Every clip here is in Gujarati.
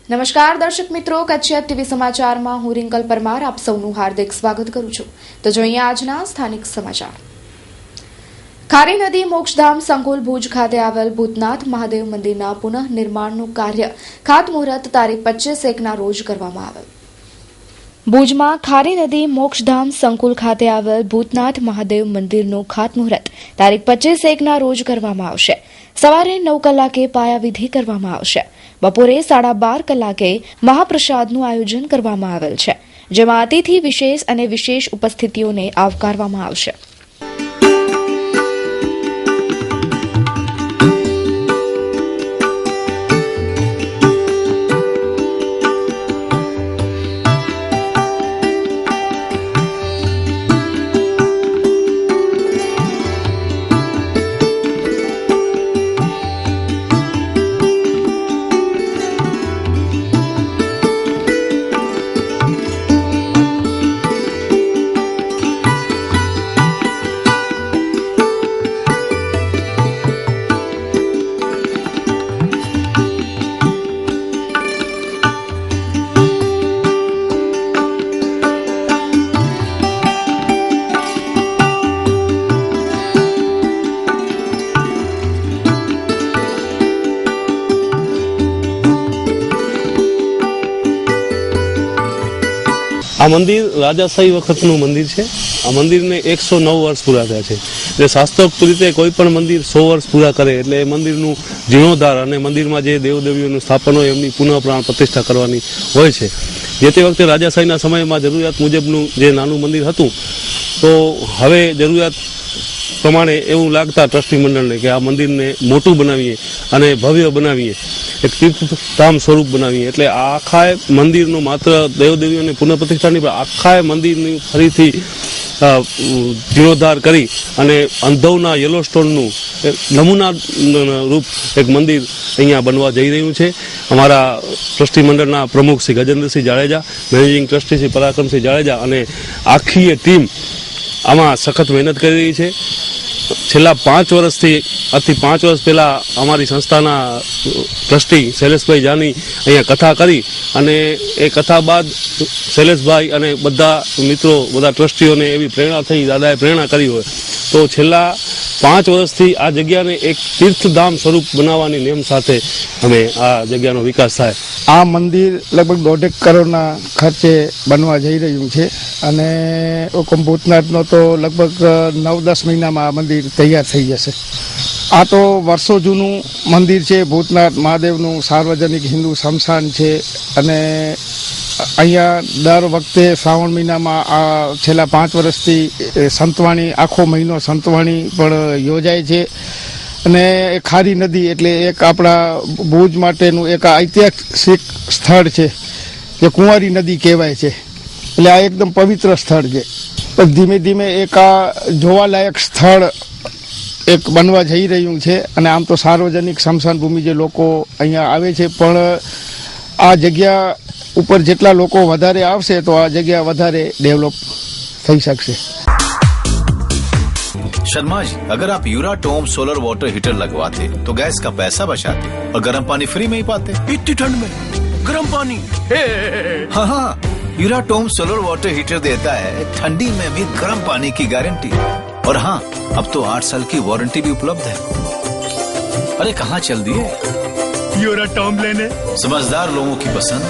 નમસ્કાર દર્શક મિત્રો, કચ્છિયત ટીવી સમાચારમાં હું રિંકલ પરમાર આપ સૌનું હાર્દિક સ્વાગત કરું છું. તો જોઈએ આજના સ્થાનિક સમાચાર. ખારી નદી મોક્ષધામ સંકુલ ભુજ ખાતે આવેલ ભૂતનાથ મહાદેવ મંદિરના પુનઃનિર્માણનું કાર્ય ખાતમુહૂર્ત તારીખ 25/1ના રોજ કરવામાં આવેલ. ભુજમાં ખારી નદી મોક્ષધામ સંકુલ ખાતે આવેલ ભૂતનાથ મહાદેવ મંદિરનું ખાતમુહૂર્ત તારીખ 25/1ના રોજ કરવામાં આવશે. સવારે 9 કલાકે પાયાવિધિ કરવામાં આવશે. બપોરે 12:30 કલાકે મહાપ્રસાદનું આયોજન કરવામાં આવેલ છે, જેમાં અતિથિ વિશેષ અને વિશેષ ઉપસ્થિતિઓને આવકારવામાં આવશે. આ મંદિર રાજાશાહી વખતનું મંદિર છે. આ મંદિરને 109 વર્ષ પૂરા થયા છે. એટલે શાસ્ત્રોક્ત રીતે કોઈ પણ મંદિર 100 વર્ષ પૂરા કરે એટલે એ મંદિરનું જીર્ણોદ્ધાર અને મંદિરમાં જે દેવદેવીઓનું સ્થાપન હોય એમની પુનઃ પ્રાણ પ્રતિષ્ઠા કરવાની હોય છે. જે તે વખતે રાજાશાહીના સમયમાં જરૂરિયાત મુજબનું જે નાનું મંદિર હતું, તો હવે જરૂરિયાત પ્રમાણે એવું લાગતા ટ્રસ્ટી મંડળને કે આ મંદિરને મોટું બનાવીએ અને ભવ્ય બનાવીએ, એક તીર્થધામ સ્વરૂપ બનાવીએ. એટલે આ આખા મંદિરનું માત્ર દેવદેવીઓની પુનઃ પ્રતિષ્ઠાની પણ આખા મંદિરની ફરીથી જીર્ણોદ્ધાર કરી અને અંધવના યલો સ્ટોનનું નમૂના રૂપ એક મંદિર અહીંયા બનવા જઈ રહ્યું છે. અમારા ટ્રસ્ટી મંડળના પ્રમુખ શ્રી ગજેન્દ્રસિંહ જાડેજા, મેનેજિંગ ટ્રસ્ટી શ્રી પરાક્રમસિંહ જાડેજા અને આખી ટીમ આમાં સખત મહેનત કરી રહી છે. છેલ્લા 5 વર્ષથી આજથી 5 વર્ષ પહેલાં અમારી સંસ્થાના ટ્રસ્ટી શૈલેષભાઈ જાની અહીંયા કથા કરી અને એ કથા બાદ શૈલેષભાઈ અને બધા મિત્રો, બધા ટ્રસ્ટીઓને એવી પ્રેરણા થઈ, દાદાએ પ્રેરણા કરી હોય તો છેલ્લા 5 વર્ષથી આ જગ્યાને એક તીર્થધામ સ્વરૂપ બનાવવાની નેમ સાથે અમે આ જગ્યાનો વિકાસ થાય. આ મંદિર લગભગ 1.5 કરોડના ખર્ચે બનવા જઈ રહ્યું છે અને હુકમ ભૂતનાથનો તો લગભગ 9-10 મહિનામાં આ મંદિર તૈયાર થઈ જશે. આ તો વર્ષો જૂનું મંદિર છે. ભૂતનાથ મહાદેવનું સાર્વજનિક હિન્દુ સ્મશાન છે અને અહીંયા દર વખતે શ્રાવણ મહિનામાં આ છેલ્લા 5 વર્ષથી સંતવાણી, આખો મહિનો સંતવાણી પણ યોજાય છે. અને ખારી નદી એટલે એક આપણા ભુજ માટેનું એક ઐતિહાસિક સ્થળ છે, જે કુંવારી નદી કહેવાય છે. એટલે આ એકદમ પવિત્ર સ્થળ છે. પણ ધીમે ધીમે એક આ જોવાલાયક સ્થળ એક બનવા જઈ રહ્યું છે. અને આમ તો સાર્વજનિક સ્મશાન ભૂમિ જે લોકો અહીંયા આવે છે, પણ આ જગ્યા ઉપર જેટલા લોકો વધારે આવશે તો આ જગ્યા વધારે ડેવલપ થઈ શકશે. शर्मा जी, अगर आप यूराटोम सोलर वाटर हीटर लगवाते तो गैस का पैसा बचाते और गर्म पानी फ्री में ही पाते. इतनी ठंड में गर्म पानी. हाँ हाँ, यूराटोम सोलर वाटर हीटर देता है ठंडी में भी गर्म पानी की गारंटी. और हाँ, अब तो 8 साल की वारंटी भी उपलब्ध है. अरे कहाँ चल दिए यूराटोम लेने. समझदार लोगों की पसंद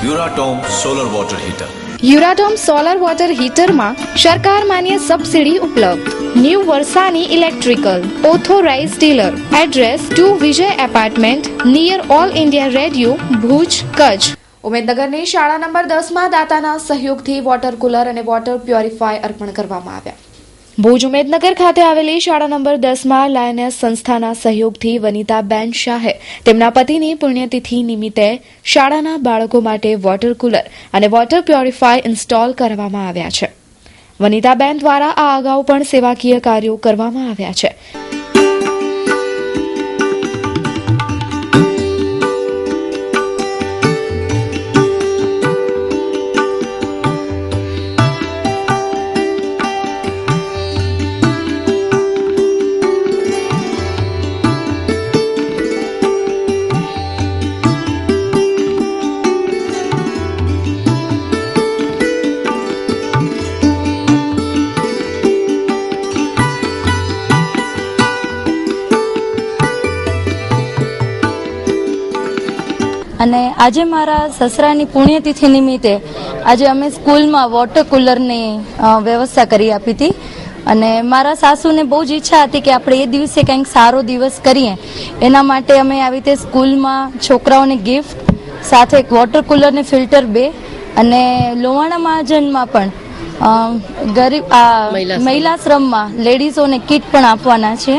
Euratom solar water heater. Euratom solar water હીટરમાં સરકાર માન્ય સબસિડી ઉપલબ્ધ. ન્યૂ વરસાની electrical authorised dealer. Address 2 Vijay apartment near All India Radio, Bhuj, Kutch. ઉમેદનગરની શાળા નંબર 10માં દાતાના સહયોગથી વોટર કુલર અને વોટર પ્યોરિફાયર અર્પણ કરવામાં આવ્યા. ભુજ ઉમેદનગર ખાતે આવેલી શાળા નંબર 10માં લાયનેસ સંસ્થાના સહયોગથી વનિતાબેન શાહે તેમના પતિની પુણ્યતિથિ નિમિત્તે શાળાના બાળકો માટે વોટર કુલર અને વોટર પ્યોરિફાયર ઇન્સ્ટોલ કરવામાં આવ્યા છે. વનિતાબેન દ્વારા આ અગાઉ પણ સેવાકીય કાર્યો કરવામાં આવ્યા છે. અને આજે મારા સસરાની પુણ્યતિથિ નિમિત્તે આજે અમે સ્કૂલમાં વોટર કુલરની વ્યવસ્થા કરી આપી હતી. અને મારા સાસુને બહુ જ ઈચ્છા હતી કે આપણે એ દિવસે કંઈક સારો દિવસ કરીએ. એના માટે અમે આવી રીતે સ્કૂલમાં છોકરાઓને ગિફ્ટ સાથે એક વોટર કુલરને ફિલ્ટર 2 અને લોહાણા મહાજનમાં પણ ગરીબ મહિલાશ્રમમાં લેડીઝોને કિટ પણ આપવાના છે.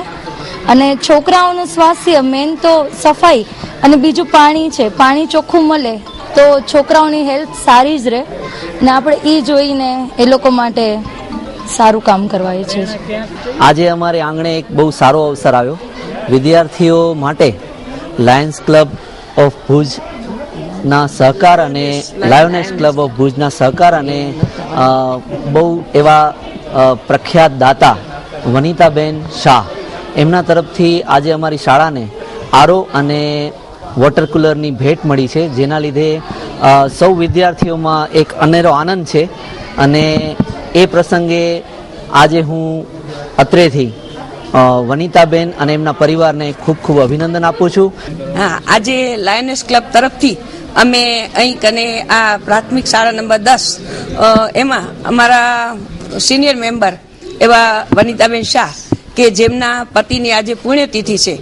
અને છોકરાઓનું સ્વાસ્થ્ય મેન તો સફાઈ અને બીજું પાણી છે. પાણી ચોખ્ખું મળે તો છોકરાઓની હેલ્થ સારી જ રહે અને આપણે એ જોઈને એ લોકો માટે સારું કામ કરવા ઈચ્છે છે. આજે અમારે આંગણે એક બહુ સારો અવસર આવ્યો. વિદ્યાર્થીઓ માટે લાયન્સ ક્લબ ઓફ ભુજના સહકાર અને લાયોનેસ ક્લબ ઓફ ભુજના સહકાર અને બહુ એવા પ્રખ્યાત દાતા વનિતાબેન શાહ એમના તરફથી આજે અમારી શાળાને આરો અને વોટર કુલરની ભેટ મળી છે, જેના લીધે સૌ વિદ્યાર્થીઓમાં એક અનેરો આનંદ છે. અને એ પ્રસંગે આજે હું અત્રેથી વનિતાબેન અને એમના પરિવારને ખૂબ ખૂબ અભિનંદન આપું છું. આજે લાયનેસ ક્લબ તરફથી અમે અહીં કને આ પ્રાથમિક શાળા નંબર 10 એમાં અમારા સિનિયર મેમ્બર એવા વનિતાબેન શાહ કે જેમના પતિની આજે પુણ્યતિથિ છે,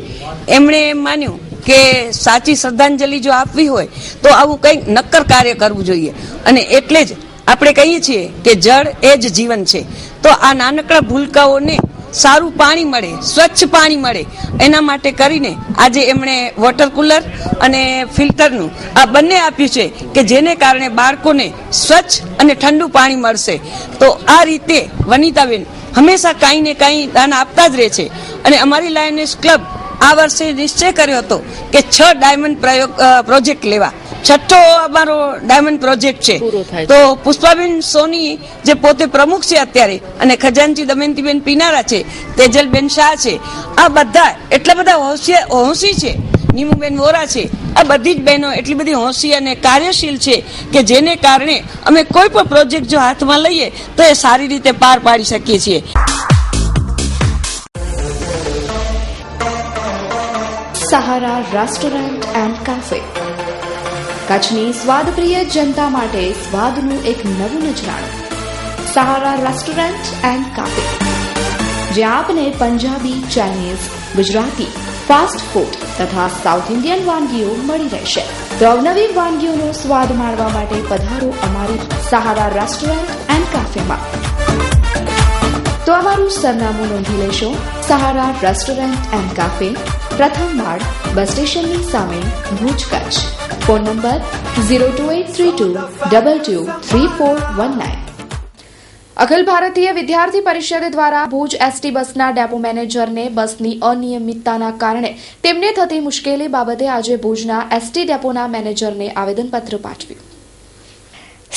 એમણે એમ માન્યું કે સાચી શ્રદ્ધાંજલિ જો આપવી હોય તો આવું કંઈક નક્કર કાર્ય કરવું જોઈએ. અને એટલે જ આપણે કહીએ છીએ કે જળ એ જ જીવન છે. તો આ નાનકડા ભૂલકાઓને સારું પાણી મળે, સ્વચ્છ પાણી મળે, એના માટે કરીને આજે એમણે વોટર કુલર અને ફિલ્ટરનું આ બંને આપ્યું છે કે જેને કારણે બાળકોને સ્વચ્છ અને ઠંડુ પાણી મળશે. તો આ રીતે વનિતાબેન હંમેશા કાંઈ ને કાંઈ દાન આપતા જ રહે છે. અને અમારી લાયનેસ ક્લબ આ વર્ષે નિશ્ચય કર્યો હતો કે 6 ડાયમંડ પ્રોજેક્ટ લેવા. 6થો અમારો ડાયમંડ પ્રોજેક્ટ છે. તો પુષ્પાબેન સોની જે પોતે પ્રમુખ છે અત્યારે, અને ખજાનચી દમયંતીબેન પીનારા છે, તેજલબેન શાહ છે, આ બધા એટલા બધા હોંશી છે, નીમુબેન વોરા છે, આ બધી જ બહેનો એટલી બધી હોંશી અને કાર્યશીલ છે કે જેને કારણે અમે કોઈ પણ પ્રોજેક્ટ જો હાથમાં લઈએ તો એ સારી રીતે પાર પાડી શકીએ છીએ. સહારા રેસ્ટોરન્ટ એન્ડ કાફે કચ્છની સ્વાદપ્રિય જનતા માટે સ્વાદનું એક નવું નજરાણું. સહારા રેસ્ટોરન્ટ એન્ડ કાફે, જ્યાં આપને Punjabi, Chinese, Gujarati, fast food તથા સાઉથ ઇન્ડિયન વાનગીઓ મળી રહેશે. તો અવનવી વાનગીઓનો સ્વાદ માણવા માટે પધારો અમારી સહારા રેસ્ટોરન્ટ એન્ડ કાફેમાં. તો અમારું સરનામું નોંધી લેશો. સહારા રેસ્ટોરન્ટ એન્ડ કાફે, પ્રથમ માળ, બસ સ્ટેશનની સામે, ભુજ, કચ્છ. Phone number 02832223419. અખિલ ભારતીય વિદ્યાર્થી પરિષદ દ્વારા ભુજ એસટી બસના ડેપો મેનેજરને બસની અનિયમિતતાના કારણે તેમને થતી મુશ્કેલી બાબતે આજે ભુજના એસટી ડેપોના મેનેજરને આવેદનપત્ર પાઠવ્યું.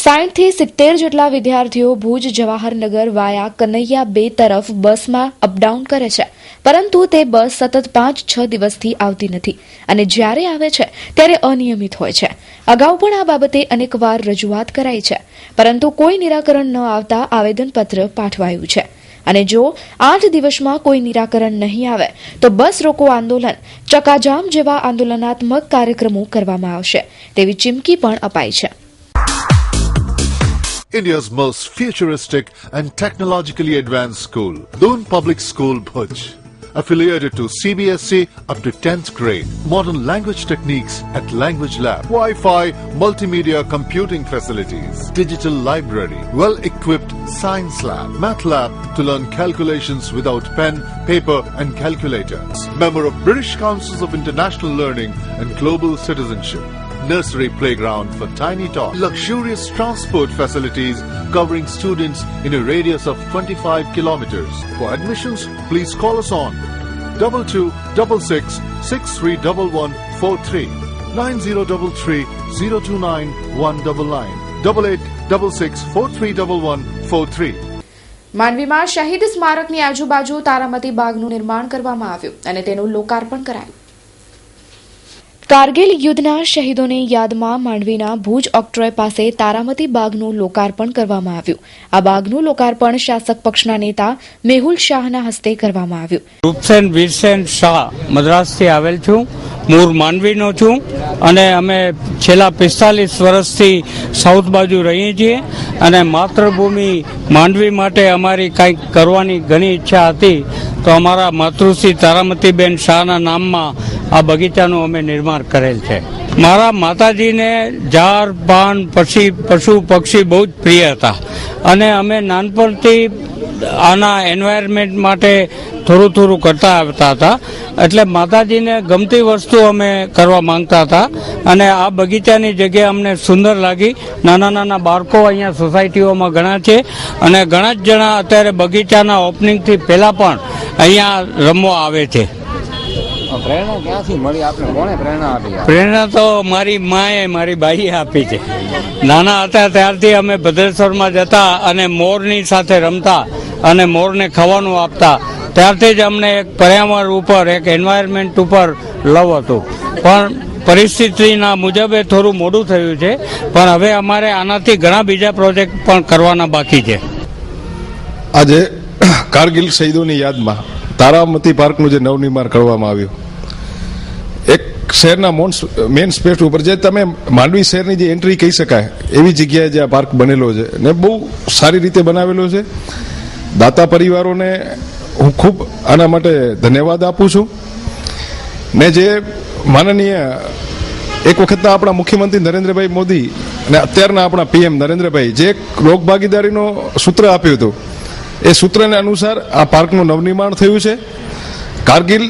60 થી 70 જેટલા વિદ્યાર્થીઓ ભુજ જવાહરનગર વાયા કનૈયા 2 તરફ બસમાં અપડાઉન કરે છે, પરંતુ તે બસ સતત 5-6 દિવસથી આવતી નથી અને જ્યારે આવે છે ત્યારે અનિયમિત હોય છે. અગાઉ પણ આ બાબતે અનેકવાર રજૂઆત કરાઈ છે, પરંતુ કોઈ નિરાકરણ ન આવતા આવેદનપત્ર પાઠવાયું છે. અને જો 8 દિવસમાં કોઈ નિરાકરણ નહીં આવે તો બસ રોકો આંદોલન, ચક્કાજામ જેવા આંદોલનાત્મક કાર્યક્રમો કરવામાં આવશે તેવી ચીમકી પણ અપાઈ છે. India's most futuristic and technologically advanced school, Doon Public School, Bhuj. Affiliated to CBSE up to 10th grade. Modern language techniques at Language Lab. Wi-Fi, multimedia computing facilities. Digital library. Well-equipped science lab. Math lab to learn calculations without pen, paper and calculators. Member of British Councils of International Learning and Global Citizenship. Nursery playground for tiny tots. Luxurious transport facilities covering students in a radius of 25 kilometers. For admissions, please call us on 2266631143, 9033029199, 8866631143. માંડવીમાં શહીદ સ્મારકની આજુબાજુ તારામતી બાગનું નિર્માણ કરવામાં આવ્યું અને તેનું લોકાર્પણ કરાયું. કારગિલ યુદ્ધના શહીદોની યાદમાં માંડવીના ભુજ ઓક્ટ્રોય પાસે તારામતી બાગનું લોકાર્પણ કરવામાં આવ્યું. આ બાગનું લોકાર્પણ શાસક પક્ષના નેતા મેહુલ શાહના હસ્તે કરવામાં આવ્યું. રૂપસેન વીરસેન શાહ મદ્રાસથી આવેલ છું, મૂળ માંડવીનો છું અને અમે છેલ્લા 45 વર્ષથી સાઉથ બાજુ રહીએ છીએ અને માતૃભૂમિ માંડવી માટે અમારી કંઈક કરવાની ઘણી ઈચ્છા હતી, તો અમારા માતૃશ્રી તારામતીબેન શાહના નામમાં આ બગીચાનું અમે નિર્માણ કરેલ છે. મારા માતાજીને ઝાડ પાન પશુ પક્ષી બહુ જ પ્રિય હતા અને અમે નાનપણથી આના એન્વાયરમેન્ટ માટે થોડું કરતા આવતા હતા, એટલે માતાજીને ગમતી વસ્તુ અમે કરવા માંગતા હતા અને આ બગીચાની જગ્યા અમને સુંદર લાગી. નાના બાળકો અહીંયા સોસાયટીઓમાં ઘણા છે અને ઘણા જ જણા અત્યારે બગીચાના ઓપનિંગથી પહેલા પણ અહીંયા રમવા આવે છે. પ્રેરણા ક્યાંથી મળી આપને? કોણે પ્રેરણા આપી? પ્રેરણા તો મારી માએ, મારી બાઈએ આપી છે. નાના હતા ત્યારથી અમે ભદ્રેશ્વરમાં જતા અને મોરની સાથે રમતા અને મોરને ખાવાનું આપતા, ત્યારથી જ અમને એક પર્યાવરણ ઉપર, એક એન્વાયરમેન્ટ ઉપર લવ હતું. પણ પરિસ્થિતિના મુજબે થોડું મોડું થયું છે, પણ હવે અમારે આનાથી ઘણા બીજા પ્રોજેક્ટ પણ કરવાના બાકી છે. આજે કારગિલ શહીદોની યાદમાં તારામતી પાર્કનું જે નવનિર્માણ કરવામાં આવ્યું, એક શહેરના મેન સ્પેસ ઉપર, જે તમે માંડવી શહેરની જે એન્ટ્રી કહી શકાય એવી જગ્યાએ જે આ પાર્ક બનેલો છે ને બહુ સારી રીતે બનાવેલો છે. દાતા પરિવારોને હું ખૂબ આના માટે ધન્યવાદ આપું છું. ને જે માનનીય એક વખતના આપણા મુખ્યમંત્રી નરેન્દ્રભાઈ મોદી અને અત્યારના આપણા પીએમ નરેન્દ્રભાઈ જે લોકભાગીદારીનો સૂત્ર આપ્યું હતું, એ સૂત્રને અનુસાર આ પાર્કનું નવનિર્માણ થયું છે. કારગિલ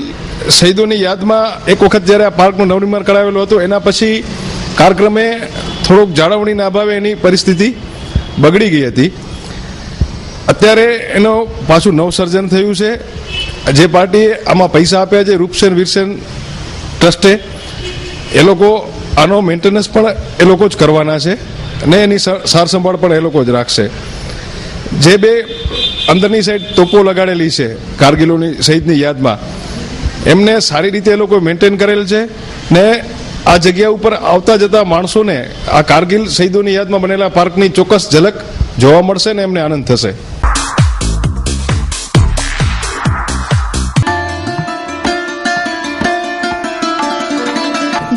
શહીદોની યાદમાં એક વખત જ્યારે આ પાર્કનું નવનિર્માણ કરાવેલું હતું, એના પછી કાળક્રમે થોડોક જાળવણીના અભાવે એની પરિસ્થિતિ બગડી ગઈ હતી. અત્યારે એનો પાછું નવસર્જન થયું છે. જે પાર્ટીએ આમાં પૈસા આપ્યા છે, રૂપસેન વીરસેન ટ્રસ્ટે, એ લોકો આનો મેન્ટેનન્સ પણ એ લોકો જ કરવાના છે અને એની સારસંભાળ પણ એ લોકો જ રાખશે. જે બે અંદરની સાઈડ તોપો લગાડેલી છે કારગિલોની શહીદની યાદમાં, એમને સારી રીતે એ લોકો મેન્ટેન કરેલ છે ને આ જગ્યા ઉપર આવતા જતા માણસોને આ કારગિલ શહીદોની યાદમાં બનેલા પાર્કની ચોક્કસ ઝલક જોવા મળશે ને એમને આનંદ થશે.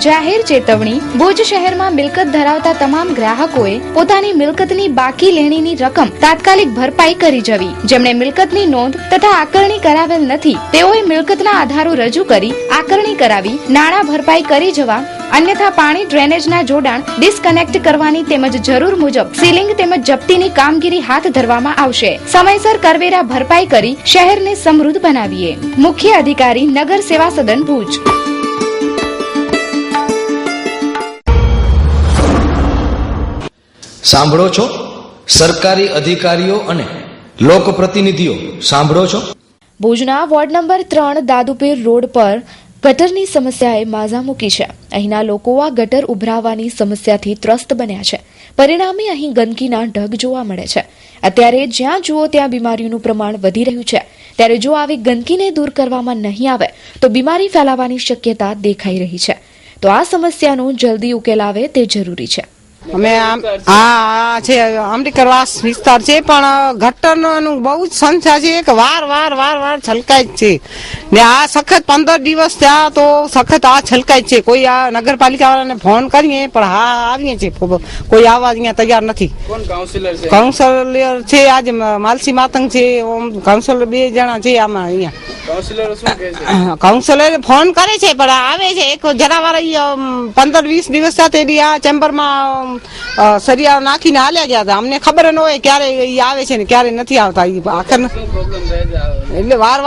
જાહેર ચેતવણી. ભુજ શહેરમાં મિલકત ધરાવતા તમામ ગ્રાહકોએ પોતાની મિલકતની બાકી લેણીની રકમ તાત્કાલિક ભરપાઈ કરી જવી. જેમણે મિલકતની નોંધ તથા આકરણી કરાવેલ નથી, તેઓએ મિલકતના આધારો રજૂ કરી આકરણી કરાવી નાણાં ભરપાઈ કરી જવા. અન્યથા પાણી ડ્રેનેજના જોડાણ ડિસ્કનેક્ટ કરવાની તેમજ જરૂર મુજબ સીલિંગ તેમજ જપ્તીની કામગીરી હાથ ધરવામાં આવશે. સમયસર કરવેરા ભરપાઈ કરી શહેરને સમૃદ્ધ બનાવીએ. મુખ્ય અધિકારી નગર સેવા સદન ભુજ. સાંભળો છો? સરકારી અધિકારીઓ અને લોકપ્રતિનિધિઓ સાંભળો છો? ભુજના વોર્ડ નંબર 3 દાદુપીર રોડ પર ગટરની સમસ્યાએ માઝા મૂકી છે. અહીંના લોકો આ ગટર ઉભરાવાની સમસ્યાથી ત્રસ્ત બન્યા છે. પરિણામે અહીં ગંદકીના ઢગ જોવા મળે છે. અત્યારે જ્યાં જુઓ ત્યાં બીમારીઓનું પ્રમાણ વધી રહ્યું છે. ત્યારે જો આવી ગંદકીને દૂર કરવામાં નહીં આવે તો બીમારી ફેલાવાની શક્યતા દેખાઈ રહી છે. તો આ સમસ્યાનો જલ્દી ઉકેલ આવે તે જરૂરી છે. અમે આ છે અમરીકરવાસ વિસ્તાર છે, પણ ગટરનું બહુ જ સંખ્યા છે કે વાર છલકાય જ છે ને આ સખત 15 દિવસ થયા તો સખત આ છલકાય છે. કોઈ આ નગરપાલિકા વાળાને ફોન કરીએ પણ હા આવીએ છીએ, કોઈ આવવા અહીંયા તૈયાર નથી. કાઉન્સિલર છે આજે માલસી માતંગ છે, કાઉન્સિલર 2 જણા છે આમાં. અહીંયા કાઉન્સિલર ફોન કરે છે પણ આવે છે એક જરા વાર 15-20 દિવસ સાથે આ ચેમ્બરમાં સરિયા નાખીને હાલ્યા ગયા હતા. અમને ખબર ન હોય ક્યારે આવે છે ને ક્યારે નથી આવતા. એટલે વાર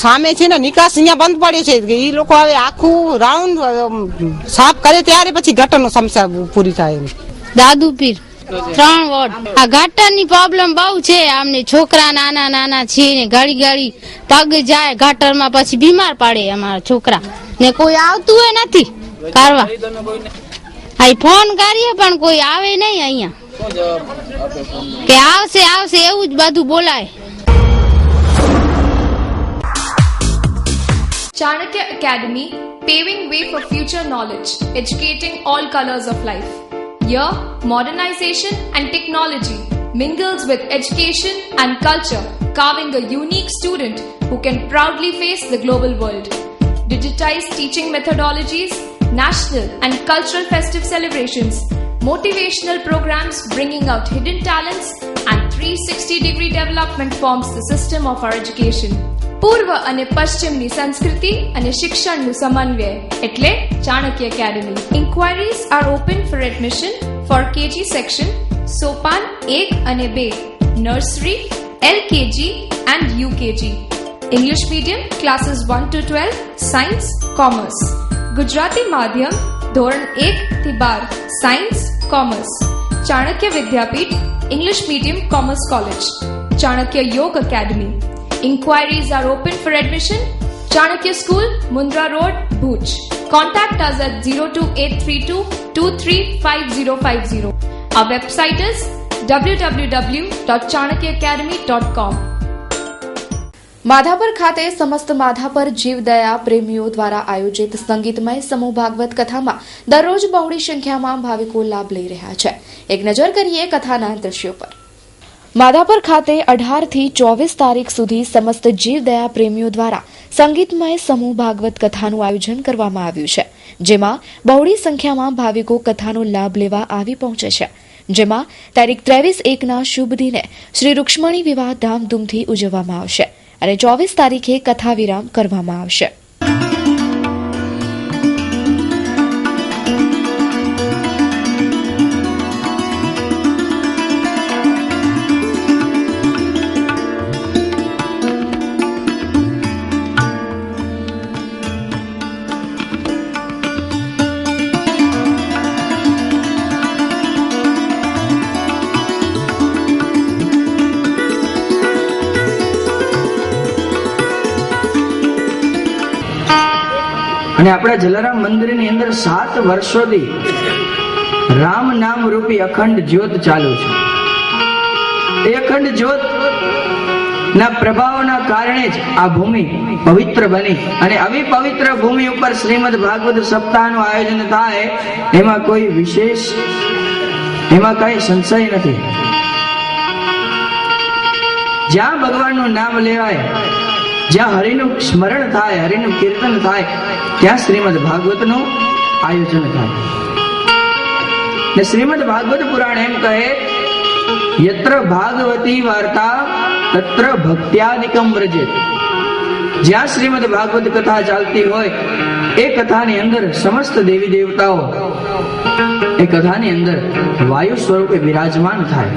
સામે છે ને નિકાસ અહીંયા બંધ પડ્યો છે કે એ લોકો હવે આખું રાઉન્ડ સાફ કરે ત્યારે પછી ગટરનો સમસ્યા પૂરી થાય. દાદુપીર 3 વોર્ડ. આ ગટરની પ્રોબ્લેમ બહુ છે. આમને છોકરા નાના છે ને ઘડી પગ જાય ગટરમાં, પછી બીમાર પડે અમારા છોકરા ને. કોઈ આવતું હોય નથી કરવા. અહીં ફોન કરીએ પણ કોઈ આવે નહીં અહીંયા, કે આવશે એવું જ બધું બોલાય. Chanakya Academy, paving way for future knowledge, educating all colors of life. Here, modernization and technology mingles with education and culture, carving a unique student who can proudly face the global world. Digitized teaching methodologies, national and cultural festive celebrations, motivational programs bringing out hidden talents, and 360-degree development forms the system of our education. પૂર્વ અને પશ્ચિમની સંસ્કૃતિ અને શિક્ષણનું સમન્વય એટલે Chanakya academy. Inquiries are open for admission for KG section, સોપાન 1 અને 2, nursery, LKG and UKG. English medium classes 1 to 12, science, commerce. Gujarati માધ્યમ ધોરણ 1 થી 12, science, commerce. Chanakya Vidyapeeth English medium commerce college. Chanakya Yoga academy. Inquiries are open for admission. Chanakya School, Mundra Road, Bhuj. Contact us at 02832 235050. Our website is www.chanakyaacademy.com. Madhapar ખાતે સમસ્ત માધાપર જીવદયા પ્રેમીઓ દ્વારા આયોજિત સંગીતમય સમૂહ ભાગવત કથામાં દરરોજ બહોળી સંખ્યામાં ભાવિકો લાભ લઈ રહ્યા છે. એક નજર કરીએ કથાના દ્રશ્યો પર. માધાપર ખાતે 18 થી 24 તારીખ સુધી સમસ્ત જીવદયા પ્રેમીઓ દ્વારા સંગીતમય સમૂહ ભાગવત કથાનું આયોજન કરવામાં આવ્યું છે, જેમાં બહોળી સંખ્યામાં ભાવિકો કથાનો લાભ લેવા આવી પહોંચે છે. જેમાં તારીખ 23/1ના શુભ દિને શ્રી રૂક્ષ્મણી વિવાહ ધામધૂમથી ઉજવવામાં આવશે અને 24 તારીખે કથા વિરામ કરવામાં આવશે. અને આપણા જલારામ મંદિરની અંદર 7 વર્ષોથી રામ નામ રૂપી અખંડ જ્યોત ચાલુ છે. એ અખંડ જ્યોત ના પ્રભાવના કારણે જ આ ભૂમિ પવિત્ર બની અને આવી પવિત્ર ભૂમિ ઉપર શ્રીમદ ભાગવત સપ્તાહનું આયોજન થાય એમાં કોઈ વિશેષ, એમાં કઈ સંશય નથી. જ્યાં ભગવાનનું નામ લેવાય, જ્યાં હરિનું સ્મરણ થાય, હરિનું કીર્તન થાય, ત્યાં શ્રીમદ ભાગવતનું આયોજન થાય. ને શ્રીમદ ભાગવત પુરાણ એમ કહે, યત્ર ભાગવતી વાર્તા તત્ર ભક્ત્યાદિકમ વ્રજેત. જ્યાં શ્રીમદ ભાગવત કથા ચાલતી હોય એ કથાની અંદર સમસ્ત દેવી દેવતાઓ એ કથાની અંદર વાયુ સ્વરૂપે બિરાજમાન થાય.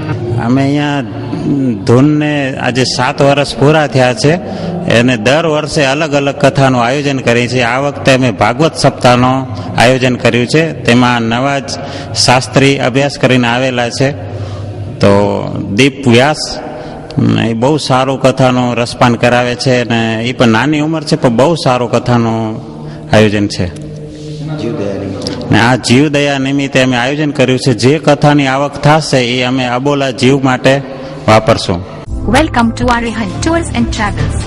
અમે અહીંયા ધૂનને આજે 7 વર્ષ પૂરા થયા છે અને દર વર્ષે અલગ અલગ કથાનું આયોજન કરીએ છીએ. આ વખતે અમે ભાગવત સપ્તાહનું આયોજન કર્યું છે. તેમાં નવા જ શાસ્ત્રી અભ્યાસ કરીને આવેલા છે, તો દીપ વ્યાસ એ બહુ સારું કથાનું રસપાન કરાવે છે અને એ પણ નાની ઉંમર છે પણ બહુ સારું કથાનું આયોજન છે. ને આ જીવદયા નિમિત્તે અમે આયોજન કર્યું છે. જે કથાની આવક થશે એ અમે અબોલા જીવ માટે વાપરશું. Welcome to Arihant tours and travels.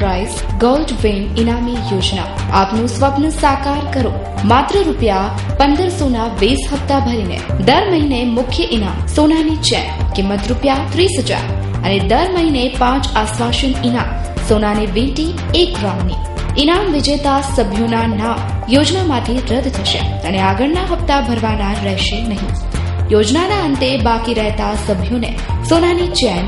Enterprise gold વેન ઇનામી યોજના. આપનું સ્વપ્ન સાકાર કરો. માત્ર ₹1500 20 હપ્તા ભરીને દર મહિને મુખ્ય ઇનામ સોનાની ચેન કિંમત ₹30,000 અને દર મહિને 5 આશ્વાસન ઇનામ સોનાની વીંટી 1 ગ્રામની. ઇનામ વિજેતા સભ્યોના નામ યોજનામાંથી રદ થશે અને આગળના હપ્તા ભરવાના રહેશે નહીં. યોજનાના અંતે બાકી રહેતા સભ્યોને સોનાની ચેન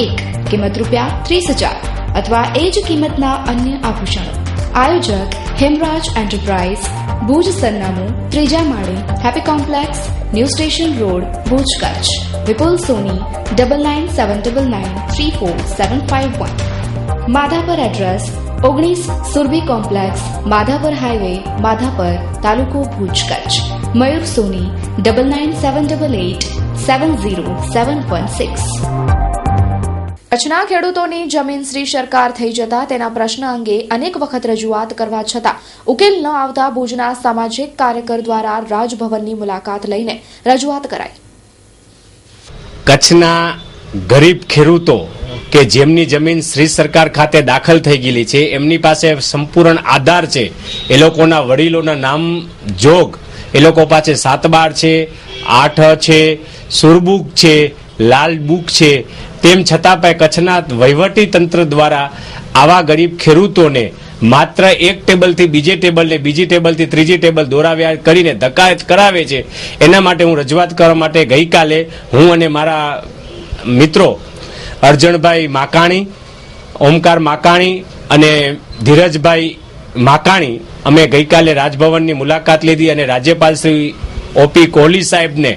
1 કિંમત ₹30,000 અથવા એ જ કિંમતના અન્ય આભૂષણો. આયોજક હેમરાજ એન્ટરપ્રાઇઝ, ભુજ. સરનામું 3જા માળે, happy complex, new station road, Bhuj, Kutch. Vipul Soni 9979934751. Madhapar address 19 Surabhi complex, Madhapar highway, Madhapar, તાલુકો ભુજ, કચ્છ. મયુર સોની 9978870716. કચ્છના ખેડૂતોની જમીન શ્રી સરકાર થઈ જતા તેના પ્રશ્ન અંગે અનેક વખત રજૂઆત કરવા છતાં ઉકેલ ન આવતા ભુજના સામાજિક કાર્યકર દ્વારા રાજભવનની મુલાકાત લઈને રજૂઆત કરાઈ. કચ્છના ગરીબ ખેડૂતો કે જેમની જમીન શ્રી સરકાર ખાતે દાખલ થઈ ગયેલી છે, એમની પાસે સંપૂર્ણ આધાર છે. એ લોકોના વડીલોના નામ જોગ એ લોકો પાસે 7/12 છે, 8 છે, સુરબુક છે, લાલ બુક છે. તેમ છતાં પણ કચ્છના વહીવટી તંત્ર દ્વારા આવા ગરીબ ખેડૂતોને માત્ર એક ટેબલથી બીજે ટેબલ ને બીજી ટેબલથી ત્રીજી ટેબલ દોરાવ્યા કરીને ધક્કા કરાવે છે. એના માટે હું રજૂઆત કરવા માટે ગઈકાલે હું અને મારા મિત્રો અર્જણભાઈ માકાણી, ઓમકાર માકાણી અને ધીરજભાઈ માકાણી અમે ગઈકાલે રાજભવનની મુલાકાત લીધી અને રાજ્યપાલ શ્રી ઓપી કોહલી સાહેબને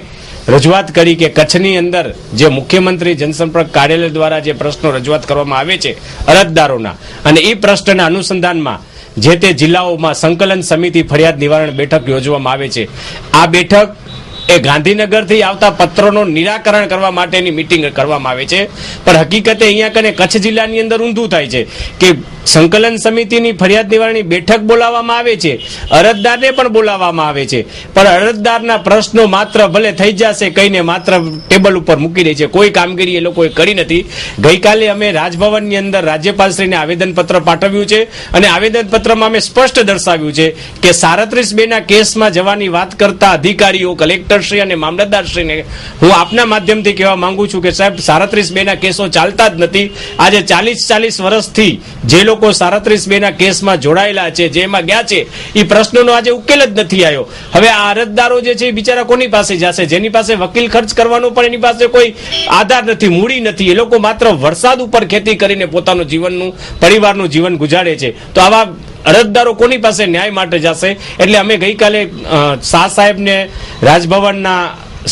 રજૂઆત કરી કે કચ્છની અંદર જે મુખ્યમંત્રી જનસંપર્ક કાર્યાલય દ્વારા જે પ્રશ્નો રજૂઆત કરવામાં આવે છે અરજદારોના, અને એ પ્રશ્નના અનુસંધાનમાં જે તે જિલ્લાઓમાં સંકલન સમિતિ ફરિયાદ નિવારણ બેઠક યોજવામાં આવે છે. આ બેઠક એ ગાંધીનગરથી આવતા પત્રોનું નિરાકરણ કરવા માટેની મિટિંગ કરવામાં આવે છે. પણ હકીકતે અહીંયા કને કચ્છ જિલ્લાની અંદર ઊંધું થાય છે કે સંકલન સમિતિની ફરિયાદ નિવારણની બેઠક બોલાવવામાં આવે છે, અરજદારને પણ બોલાવવામાં આવે છે, પણ અરજદારના પ્રશ્નો માત્ર ભલે થઈ જશે કહીને માત્ર ટેબલ ઉપર મૂકી દે છે. કોઈ કામગીરી એ લોકોએ કરી નથી. ગઈકાલે અમે રાજભવનની અંદર રાજ્યપાલશ્રીને આવેદનપત્ર પાઠવ્યું છે અને આવેદનપત્રમાં અમે સ્પષ્ટ દર્શાવ્યું છે કે 37(2) કેસમાં જવાની વાત કરતા અધિકારીઓ, કલેક્ટરશ્રી અને મામલતદારશ્રીને હું આપના માધ્યમથી કહેવા માંગુ છું કે સાહેબ 37(2) કેસો ચાલતા જ નથી. આજે 40 વર્ષથી જે લોકો 37(2) કેસમાં જોડાયેલા છે, જેમાં ગયા છે, એ પ્રશ્નોનો આજે ઉકેલ જ નથી આવ્યો. હવે આ અરજદારો જે છે એ બિચારા કોની પાસે જશે? જેની પાસે વકીલ ખર્ચ કરવાનો પણ એની પાસે કોઈ આધાર નથી, મૂડી નથી. એ લોકો માત્ર વરસાદ ઉપર ખેતી કરીને પોતાનું જીવનનું, પરિવારનું જીવન ગુજારે છે. તો આવા અરજદારો કોની પાસે ન્યાય માટે જશે? એટલે અમે ગઈકાલે શાહ સાહેબને રાજભવનના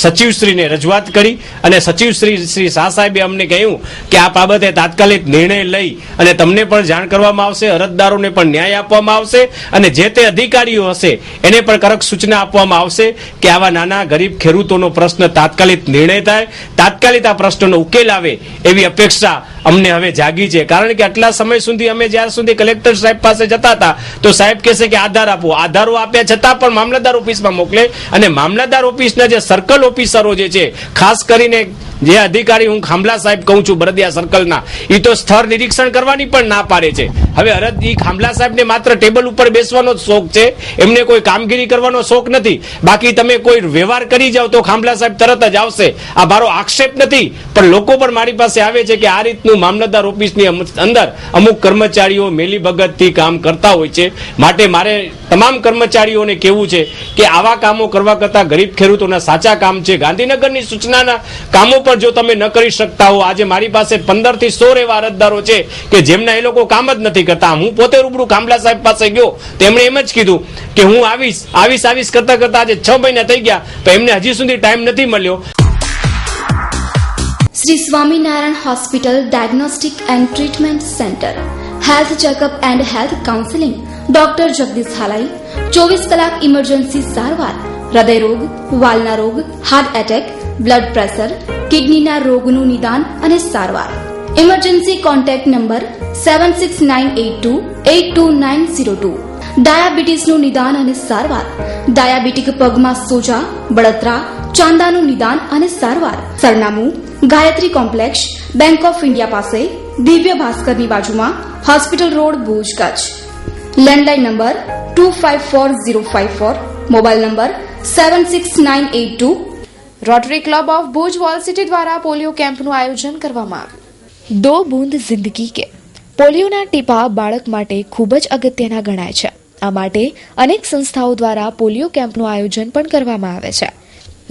સચિવશ્રીને રજૂઆત કરી અને સચિવશ્રી શાહ સાહેબે અમને કહ્યું કે આ બાબતે તાત્કાલિક નિર્ણય લઈ અને તમને પણ જાણ કરવામાં આવશે, અરજદારોને પણ ન્યાય આપવામાં આવશે અને જે તે અધિકારીઓ હશે એને પણ કડક સૂચના આપવામાં આવશે કે આવા નાના ગરીબ ખેડૂતોનો પ્રશ્ન તાત્કાલિક નિર્ણય થાય, તાત્કાલિક આ પ્રશ્નનો ઉકેલ આવે એવી અપેક્ષા અમને હવે જાગી છે. કારણ કે આટલા સમય સુધી અમે જ્યાં સુધી કલેક્ટર સાહેબ પાસે જતા હતા તો સાહેબ કહેશે કે આધાર આપો, આધારો આપ્યા છતાં પણ મામલતદાર ઓફિસમાં મોકલે અને મામલતદાર ઓફિસના જે સર્કલ ઓફિસરો જે છે, ખાસ કરીને જે અધિકારી હું ખાંભલા સાહેબ કહું છું બરદિયા સર્કલના, એ તો સ્થળ નિરીક્ષણ કરવાની પણ ના પાડે છે. હવે ખાંભલા સાહેબને માત્ર ટેબલ ઉપર બેસવાનો જ શોખ છે, એમને કોઈ કામગીરી કરવાનો શોખ નથી. બાકી તમે કોઈ વ્યવહાર કરી જાવ તો ખાંભલા સાહેબ તરત જ આવશે. આ મારો આક્ષેપ નથી, પણ લોકો પણ મારી પાસે આવે છે કે આ રીતનું મામલતદાર ઓફિસની અંદર અમુક કર્મચારીઓ મેલીભગતથી કામ કરતા હોય છે. માટે મારે તમામ કર્મચારીઓને કહેવું છે કે આવા કામો કરવા કરતા ગરીબ ખેડૂતોના સાચા કામ છે, ગાંધીનગરની સૂચનાના કામો પણ જો તમે ન કરી શકતા હો, આજે મારી પાસે 15 થી 16 એવા અરજદારો છે કે જેમના એ લોકો કામ જ નથી કરતા. હું પોતે રૂબરૂ ખાંભલા સાહેબ પાસે ગયો, તેમણે એમ જ કીધું કે હું આવીશ કરતા કરતા આજે 6 મહિના થઈ ગયા, પણ એમને હજી સુધી ટાઈમ નથી મળ્યો. Shri Swaminarayan hospital diagnostic and treatment centre, health checkup and health counselling, doctor Jagdish Halai, 24 કલાક ઇમરજન્સી સારવાર, હૃદયરોગ, વાલના રોગ, હાર્ટ એટેક, બ્લડ પ્રેશર, કિડનીના રોગનું નિદાન અને સારવાર. Emergency contact number 7698282902. ડાયાબિટીસનું નિદાન અને સારવાર, ડાયાબિટીક પગમાં સોજા, બળતરા, ચાંદાનું નિદાન અને સારવાર. સરનામું Gayatri complex, bank of India પાસે, દિવ્ય ભાસ્કરની બાજુમાં, hospital road, Bhuj, Kutch. Landline number 254054, mobile number 76982. Rotary club of Bhuj wall city દ્વારા પોલિયો કેમ્પનું આયોજન કરવામાં આવ્યું. દો બૂંદ જિંદગી કે પોલિયોના ટીપા બાળક માટે ખૂબ જ અગત્યના ગણાય છે. આ માટે અનેક સંસ્થાઓ દ્વારા પોલિયો કેમ્પનું આયોજન પણ કરવામાં આવે છે.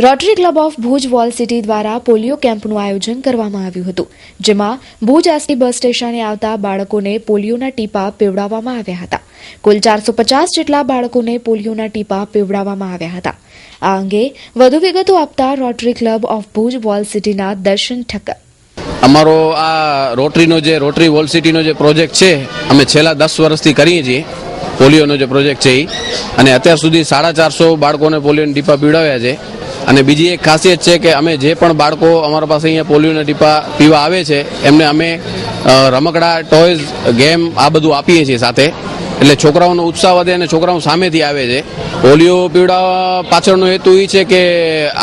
Rotary club of Bhuj wall city દ્વારા પોલિયો કેમ્પનું આયોજન કરવામાં આવ્યું હતું, જેમાં ભુજ એસટી બસ સ્ટેશને આવતા બાળકોને પોલિયોના ટીપા પીવડાવવામાં આવ્યા હતા. કુલ 450 જેટલા બાળકોને પોલિયોના ટીપા પીવડાવવામાં આવ્યા હતા. આ અંગે વધુ વિગતો આપતા rotary club of Bhuj wall સિટીના દર્શન ઠક્કર. અમારો આ રોટરી વોલ સિટીનો જે પ્રોજેક્ટ છે, અમે છેલ્લા 10 વર્ષથી કરીએ છીએ. પોલિયોનો જે પ્રોજેક્ટ છે અને અત્યાર સુધી 450 બાળકોને પોલિયોના ટીપા પીવડાવ્યા છે. અને બીજી એક ખાસિયત છે કે અમે જે પણ બાળકો અમારા પાસે અહીંયા પોલિયોના ટીપા પીવા આવે છે એમને અમે રમકડા, ટોયઝ, ગેમ આ બધું આપીએ છીએ સાથે, એટલે છોકરાઓનો ઉત્સાહ વધે અને છોકરાઓ સામેથી આવે છે. પોલિયો પીવડાવવા પાછળનો હેતુ એ છે કે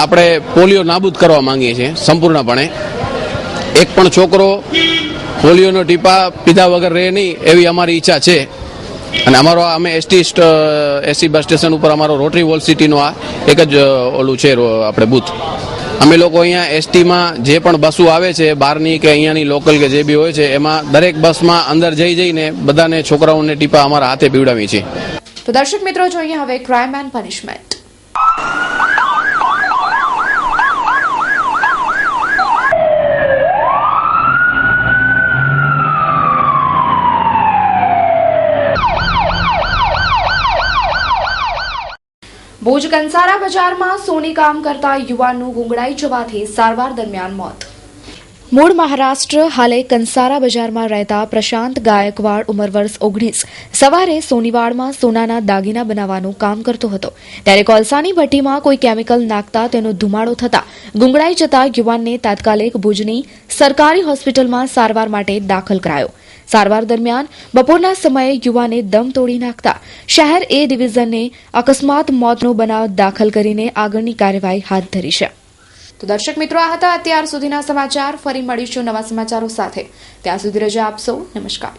આપણે પોલિયો નાબૂદ કરવા માંગીએ છીએ સંપૂર્ણપણે. એક પણ છોકરો પોલિયોનો ટીપા પીધા વગર રહે નહીં એવી અમારી ઈચ્છા છે. અને અમે એસટી બસ સ્ટેશન ઉપર અમારો રોટરી વોલ સિટીનો આ એક જ ઓલું છે આપણે બૂથ. અમે લોકો અહીંયા એસટીમાં જે પણ બસો આવે છે બહારની કે અહીંયાની લોકલ કે જે બી હોય છે, એમાં દરેક બસમાં અંદર જઈને બધાને છોકરાઓને ટીપા અમારા હાથે પીવડાવીએ છીએ. તો દર્શક મિત્રો, જોઈએ હવે crime and punishment. Bhuj Kansara બજારમાં સોની કામ કરતા યુવાનનું ગુંગળાઈ જવાથી સારવાર દરમિયાન મોત. મૂળ મહારાષ્ટ્ર, હાલે કંસારા બજારમાં રહેતા પ્રશાંત ગાયકવાડ, ઉંમર વર્ષ 19, સવારે સોનીવાડમાં સોનાના દાગીના બનાવવાનું કામ કરતો હતો. ત્યારે કોલસાની ભઠ્ઠીમાં કોઈ કેમિકલ નાખતા તેનો ધુમાડો થતા ગુંગળાઈ જતા યુવાનને તાત્કાલિક ભુજની સરકારી હોસ્પિટલમાં સારવાર માટે દાખલ કરાયો. સારવાર દરમિયાન બપોરના સમયે યુવાને દમ તોડી નાખતા શહેર એ ડિવિઝને અકસ્માત મોતનો બનાવ દાખલ કરીને આગળની કાર્યવાહી હાથ ધરી છે. તો દર્શક મિત્રો, આ હતા અત્યાર સુધીના સમાચાર. ફરી મળીશું નવા સમાચારો સાથે. ત્યાં સુધી રજા આપશો. નમસ્કાર.